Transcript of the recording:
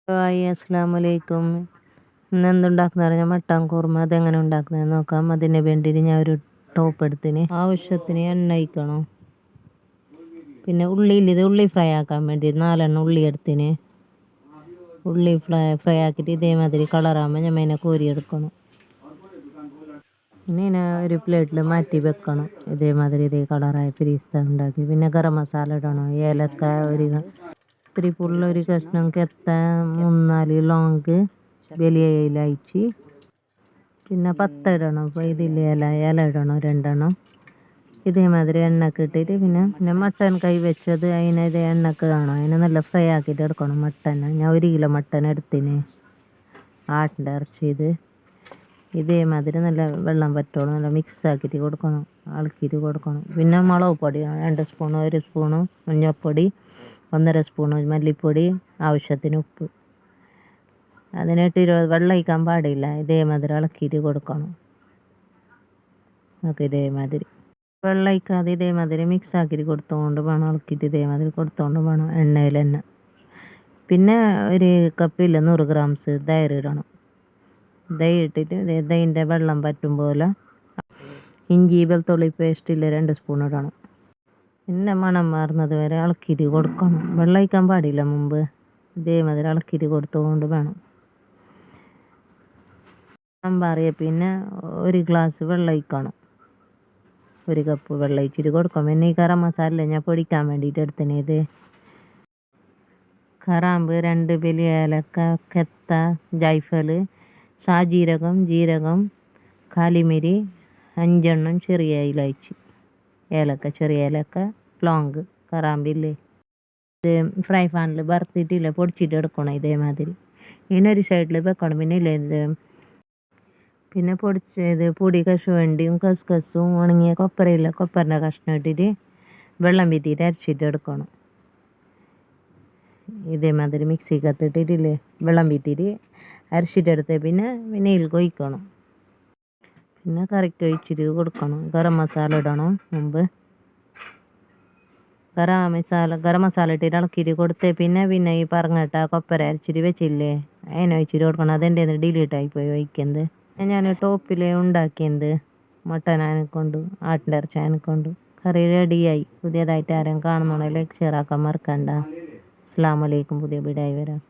Hi അസ്സലാമു അലൈക്കും. ഇന്ന് എന്തുണ്ടാക്കുന്ന പറഞ്ഞാൽ മട്ടൻ കുറുമ. അതെങ്ങനെ ഉണ്ടാക്കുന്നത് നോക്കാം. അതിന് വേണ്ടിയിട്ട് ഞാൻ ഒരു ടോപ്പ് എടുത്തിന്. ആവശ്യത്തിന് എണ്ണ ഒഴിക്കണം. പിന്നെ ഉള്ളി ഫ്രൈ ആക്കാൻ വേണ്ടി 4 ഉള്ളി എടുത്തിന്. ഉള്ളി ഫ്രൈ ആക്കിയിട്ട് ഇതേമാതിരി കളറാകുമ്പോൾ നമ്മൾ അതിനെ കോരിയെടുക്കണം. പിന്നെ ഇതിനെ ഒരു പ്ലേറ്റിൽ മാറ്റി വെക്കണം. ഇതേമാതിരി ഇതേ കളറായി പിരീസ്ത ഉണ്ടാക്കി. പിന്നെ ഗരം മസാല ഇടണം. ഏലക്ക ഇത്തിരി പുള്ള ഒരു കഷ്ണം കെത്ത 3-4 ലോങ്ക് വലിയ ഇലയിച്ച്. പിന്നെ പത്ത ഇടണം. അപ്പോൾ ഇതിൽ ഇല ഇടണം 2 ഇതേമാതിരി എണ്ണക്ക് ഇട്ടിട്ട് പിന്നെ മട്ടൻ കൈ വെച്ചത് അതിനെ ഇതേ എണ്ണക്ക് ഇടണം. അതിനെ നല്ല ഫ്രൈ ആക്കിയിട്ട് എടുക്കണം. മട്ടൻ ഞാൻ 1 കിലോ മട്ടൻ എടുത്തിന്. ആട്ടിൻ്റെ ഇറച്ചി ഇതേമാതിരി നല്ല വെള്ളം പറ്റോളം നല്ല മിക്സ് ആക്കിയിട്ട് കൊടുക്കണം. ഇളക്കിയിട്ട് കൊടുക്കണം. പിന്നെ മുളക് പൊടി 2 സ്പൂൺ 1 സ്പൂണ് മഞ്ഞൾപ്പൊടി 1.5 സ്പൂൺ മല്ലിപ്പൊടി ആവശ്യത്തിന് ഉപ്പ്. അതിനിട്ട് വെള്ളം ഒഴിക്കാൻ പാടില്ല. ഇതേമാതിരി ഇളക്കിയിട്ട് കൊടുക്കണം. നമുക്ക് ഇതേമാതിരി വെള്ളം ഒഴിക്കാതെ ഇതേമാതിരി മിക്സ് ആക്കിയിട്ട് കൊടുത്തുകൊണ്ട് വേണം. ഇളക്കിയിട്ട് ഇതേമാതിരി കൊടുത്തുകൊണ്ട് വേണം എണ്ണയിൽ തന്നെ. പിന്നെ ഒരു കപ്പിൽ 100 ഗ്രാംസ് തൈര് ഇടണം. തൈര് ഇട്ടിട്ട് തൈരിൻ്റെ വെള്ളം പറ്റും പോലെ ഇഞ്ചി വെളുത്തുള്ളി പേസ്റ്റിൽ 2 സ്പൂൺ ഇടണം. പിന്നെ മണം മാറുന്നത് വരെ ഇളക്കിയിട്ട് കൊടുക്കണം. വെള്ളം ഒഴിക്കാൻ പാടില്ല മുമ്പ്. ഇതേമാതിരി ഇളക്കിയിട്ട് കൊടുത്തുകൊണ്ട് വേണം. സാമ്പാറിയ പിന്നെ 1 ഗ്ലാസ് വെള്ളം ഒഴിക്കണം. 1 കപ്പ് വെള്ളം ഒഴിച്ചിട്ട് കൊടുക്കാം. പിന്നെ ഈ ഗരം മസാല ഞാൻ പൊടിക്കാൻ വേണ്ടിയിട്ട് എടുത്തത് കറാമ്പ് 2 വലിയ ഏലക്ക കെത്ത ജൈഫൽ സാജീരകം ജീരകം കാലിമിരി 5 ചെറിയ ഇലയിച്ച് ഏലക്ക ചെറിയ ഏലക്ക ലോങ്ക് കറാമ്പില്ലേ ഇത് ഫ്രൈ പാനിൽ വറുത്തിട്ടില്ല പൊടിച്ചിട്ട് എടുക്കണം. ഇതേമാതിരി ഇതിനൊരു സൈഡിൽ വെക്കണം. പിന്നെ ഇല്ലേ പിന്നെ പൊടി കശുവണ്ടിയും കസ്കസും ഉണങ്ങിയ കൊപ്പരൻ്റെ കഷ്ണം ഇട്ടിട്ട് വെള്ളം വീത്തിയിട്ട് അരച്ചിട്ട് എടുക്കണം. ഇതേമാതിരി മിക്സിക്കകത്തിട്ടിട്ടില്ലേ വെള്ളം വീത്തിയിട്ട് അരച്ചിട്ടെടുത്ത് പിന്നെ ഇതിൽ കൊഴിക്കണം. പിന്നെ കറിക്ക് ഒഴിച്ചിട്ട് കൊടുക്കണം. ഗരം മസാല ഇടണം മുമ്പ്. ഗരം മസാല ഇട്ടിട്ട് ഇളക്കിയിട്ട് കൊടുത്ത് പിന്നെ ഈ പറഞ്ഞിട്ട കൊപ്പര അരച്ചിട്ട് വെച്ചില്ലേ അതിനെ ഒഴിച്ചിട്ട് കൊടുക്കണം. അതെൻ്റെ ഡിലീറ്റ് ആയിപ്പോയി ഒഴിക്കുന്നത്. ഞാൻ ടോപ്പിൽ ഉണ്ടാക്കിയത് മട്ടൻ ആനെക്കൊണ്ട് ആട്ടിൻ്റെ ഇറച്ചി ആനെക്കൊണ്ട് കറി റെഡിയായി. പുതിയതായിട്ട് ആരും കാണുന്നുണ്ടെങ്കിൽ ലൈക്ക് ഷെയർ ആക്കാൻ മറക്കണ്ട. അസ്സലാമു അലൈക്കും. പുതിയ വീഡിയോ വരാം.